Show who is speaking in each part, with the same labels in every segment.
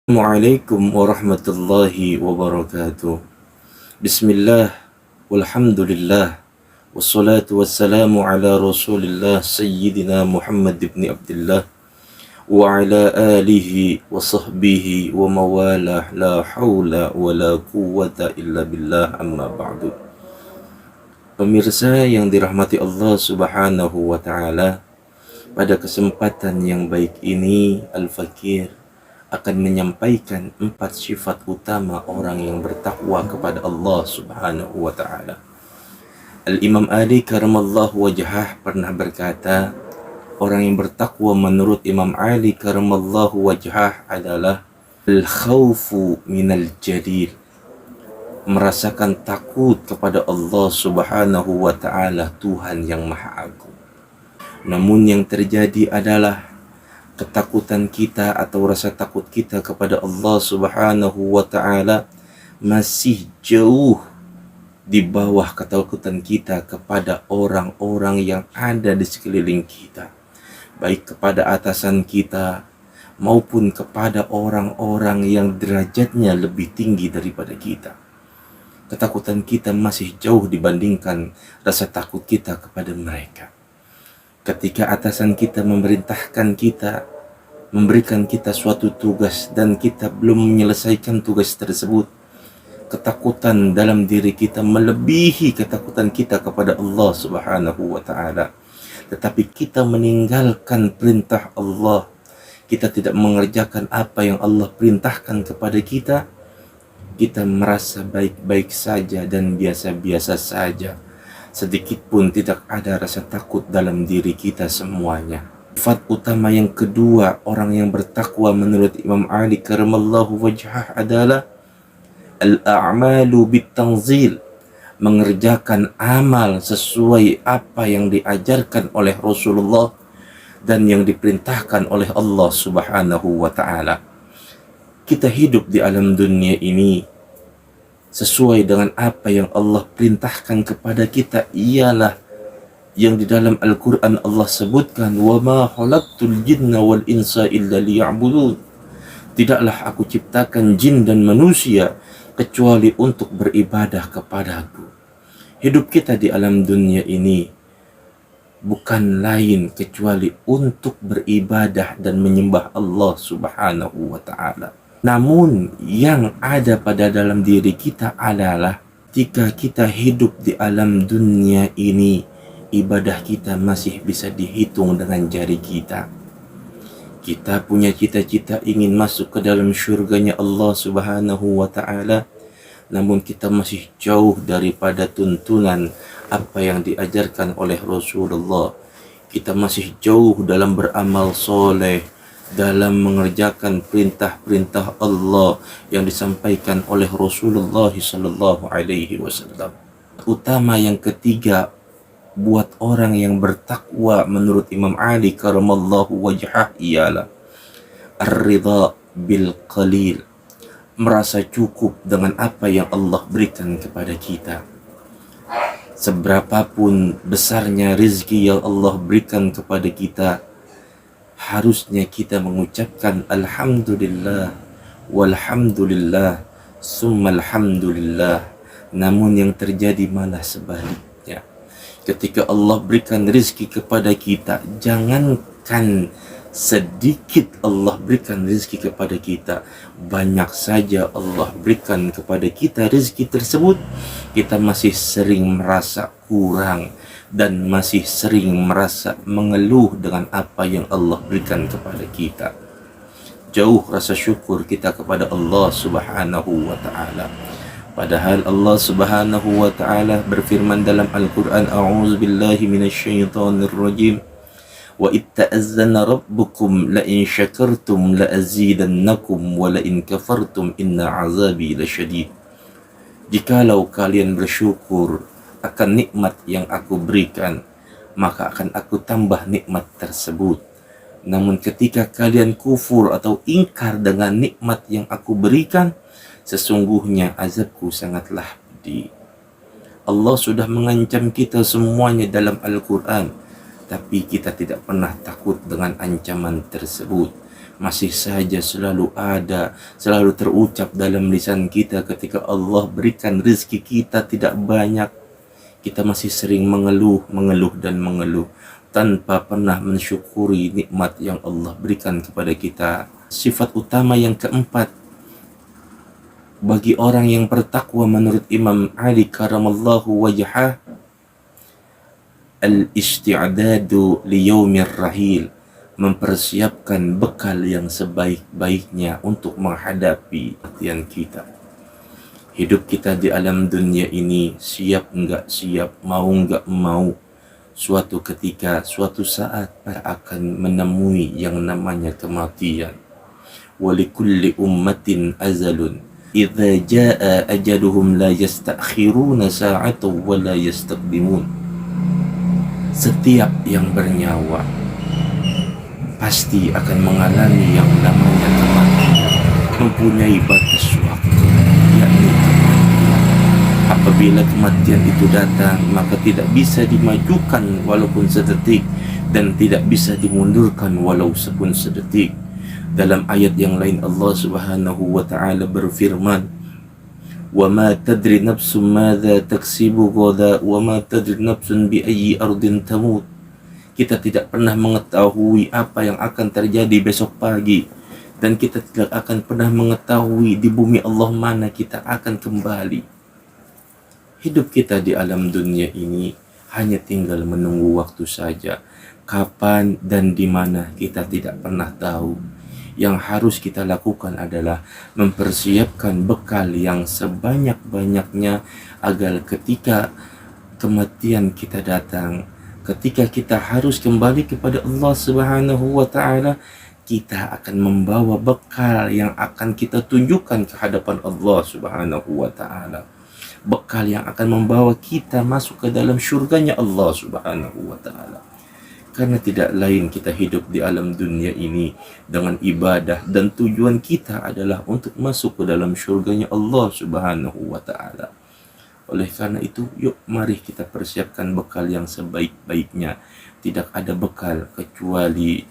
Speaker 1: Assalamualaikum warahmatullahi wabarakatuh. Bismillah, walhamdulillah, wassalatu wassalamu ala rasulillah Sayyidina Muhammad ibn Abdullah wa ala alihi wa sahbihi wa mawalah, la hawla wa la quwwata illa billah, amma ba'du. Pemirsa yang dirahmati Allah subhanahu wa ta'ala, pada kesempatan yang baik ini Al-Fakir akan menyampaikan 4 sifat utama orang yang bertakwa kepada Allah subhanahu wa ta'ala. Al-Imam Ali karamallahu wajhah pernah berkata, orang yang bertakwa menurut Imam Ali karamallahu wajhah adalah al-khawfu minal jalil, merasakan takut kepada Allah subhanahu wa ta'ala, Tuhan yang maha agung. Namun yang terjadi adalah ketakutan kita atau rasa takut kita kepada Allah subhanahu wa ta'ala masih jauh di bawah ketakutan kita kepada orang-orang yang ada di sekeliling kita, baik kepada atasan kita maupun kepada orang-orang yang derajatnya lebih tinggi daripada kita. Ketakutan kita masih jauh dibandingkan rasa takut kita kepada mereka. Ketika atasan kita memerintahkan kita, memberikan kita suatu tugas dan kita belum menyelesaikan tugas tersebut, ketakutan dalam diri kita melebihi ketakutan kita kepada Allah subhanahu wa ta'ala. Tetapi kita meninggalkan perintah Allah, kita tidak mengerjakan apa yang Allah perintahkan kepada kita, kita merasa baik-baik saja dan biasa-biasa saja. Sedikit pun tidak ada rasa takut dalam diri kita semuanya. Sifat utama yang kedua orang yang bertakwa menurut Imam Ali karamallahu wajhah adalah al-a'malu bit-tanzil, mengerjakan amal sesuai apa yang diajarkan oleh Rasulullah dan yang diperintahkan oleh Allah subhanahu wa ta'ala. Kita hidup di alam dunia ini sesuai dengan apa yang Allah perintahkan kepada kita, ialah yang di dalam Al-Quran Allah sebutkan, وَمَا خَلَقْتُ الْجِنَّ وَالْإِنْسَ إِلَّا لِيَعْبُدُونَ, tidaklah aku ciptakan jin dan manusia kecuali untuk beribadah kepadaku. Hidup kita di alam dunia ini bukan lain kecuali untuk beribadah dan menyembah Allah subhanahu wa ta'ala. Namun yang ada pada dalam diri kita adalah jika kita hidup di alam dunia ini, ibadah kita masih bisa dihitung dengan jari kita. Kita punya cita-cita ingin masuk ke dalam syurganya Allah subhanahu wa ta'ala, namun kita masih jauh daripada tuntunan apa yang diajarkan oleh Rasulullah. Kita masih jauh dalam beramal soleh, dalam mengerjakan perintah-perintah Allah yang disampaikan oleh Rasulullah sallallahu alaihi wasallam. Utama yang ketiga buat orang yang bertakwa menurut Imam Ali karamallahu wajhah ialah ar-ridha bil qalil, merasa cukup dengan apa yang Allah berikan kepada kita. Seberapapun besarnya rezeki yang Allah berikan kepada kita, harusnya kita mengucapkan alhamdulillah, walhamdulillah, summa alhamdulillah. Namun yang terjadi malah sebaliknya. Ketika Allah berikan rezeki kepada kita, jangankan sedikit Allah berikan rezeki kepada kita, banyak saja Allah berikan kepada kita rezeki tersebut, kita masih sering merasa kurang dan masih sering merasa mengeluh dengan apa yang Allah berikan kepada kita. Jauh rasa syukur kita kepada Allah subhanahu wa ta'ala. Padahal Allah subhanahu wa ta'ala berfirman dalam Al-Quran, A'udzu billahi minasyaitonir rajim, wa itta'azzana rabbukum la in syakartum la azidannakum wa la in kafartum inna azabi lasyadid. Jikalau kalian bersyukur akan nikmat yang aku berikan, maka akan aku tambah nikmat tersebut. Namun ketika kalian kufur atau ingkar dengan nikmat yang aku berikan, sesungguhnya azabku sangatlah pedih. Allah sudah mengancam kita semuanya dalam Al-Quran, tapi kita tidak pernah takut dengan ancaman tersebut. masih saja selalu ada, selalu terucap dalam lisan kita ketika Allah berikan rezeki kita tidak banyak. Kita masih sering mengeluh dan mengeluh tanpa pernah mensyukuri nikmat yang Allah berikan kepada kita. Sifat utama yang keempat bagi orang yang bertakwa menurut Imam Ali karamallahu wajhah, al-isti'dadu li yaumir rahil, mempersiapkan bekal yang sebaik-baiknya untuk menghadapi kematian kita. Hidup kita di alam dunia ini, siap enggak siap, mau enggak mau, suatu ketika, suatu saat akan menemui yang namanya kematian. Walikulli ummatin azalun, idza jaa ajaluhum la yastakhiruna sa'atan wa la yastaqdimun. Setiap yang bernyawa pasti akan mengalami yang namanya kematian, mempunyai batas waktu, yakni kematian. Apabila kematian itu datang, maka tidak bisa dimajukan walaupun sedetik, dan tidak bisa dimundurkan walau sepun sedetik. Dalam ayat yang lain Allah Subhanahu wa taala berfirman, "Wa ma tadri nafsun madza taksibu ghadan wa ma tadri nafsun bi ayyi ardin tamut." Kita tidak pernah mengetahui apa yang akan terjadi besok pagi, dan kita tidak akan pernah mengetahui di bumi Allah mana kita akan kembali. Hidup kita di alam dunia ini hanya tinggal menunggu waktu saja. Kapan dan di mana kita tidak pernah tahu. Yang harus kita lakukan adalah mempersiapkan bekal yang sebanyak-banyaknya agar ketika kematian kita datang, ketika kita harus kembali kepada Allah Subhanahu wa taala, kita akan membawa bekal yang akan kita tunjukkan ke hadapan Allah Subhanahu wa taala. Bekal yang akan membawa kita masuk ke dalam syurganya Allah Subhanahu wa taala. Karena tidak lain kita hidup di alam dunia ini dengan ibadah, dan tujuan kita adalah untuk masuk ke dalam syurganya Allah Subhanahu wa taala. Oleh karena itu, yuk mari kita persiapkan bekal yang sebaik-baiknya. Tidak ada bekal kecuali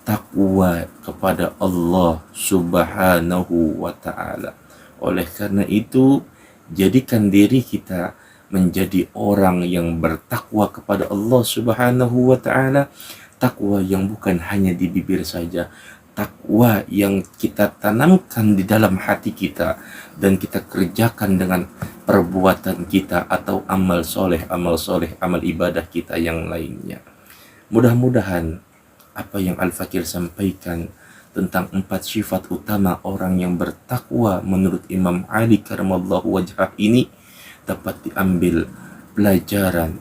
Speaker 1: takwa kepada Allah Subhanahu wa taala. Oleh karena itu, jadikan diri kita menjadi orang yang bertakwa kepada Allah Subhanahu wa taala. Takwa yang bukan hanya di bibir saja, takwa yang kita tanamkan di dalam hati kita dan kita kerjakan dengan perbuatan kita atau amal soleh, amal ibadah kita yang lainnya. Mudah-mudahan apa yang Al-Fakir sampaikan tentang 4 sifat utama orang yang bertakwa menurut Imam Ali karamallahu wajhah ini dapat diambil pelajaran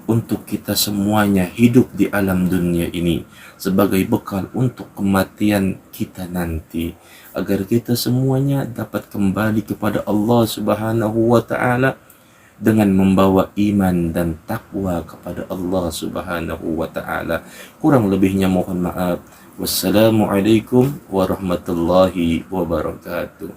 Speaker 1: untuk kita semuanya hidup di alam dunia ini sebagai bekal untuk kematian kita nanti, agar kita semuanya dapat kembali kepada Allah Subhanahu wa taala dengan membawa iman dan takwa kepada Allah Subhanahu wa taala. Kurang lebihnya mohon maaf. Wassalamualaikum warahmatullahi wabarakatuh.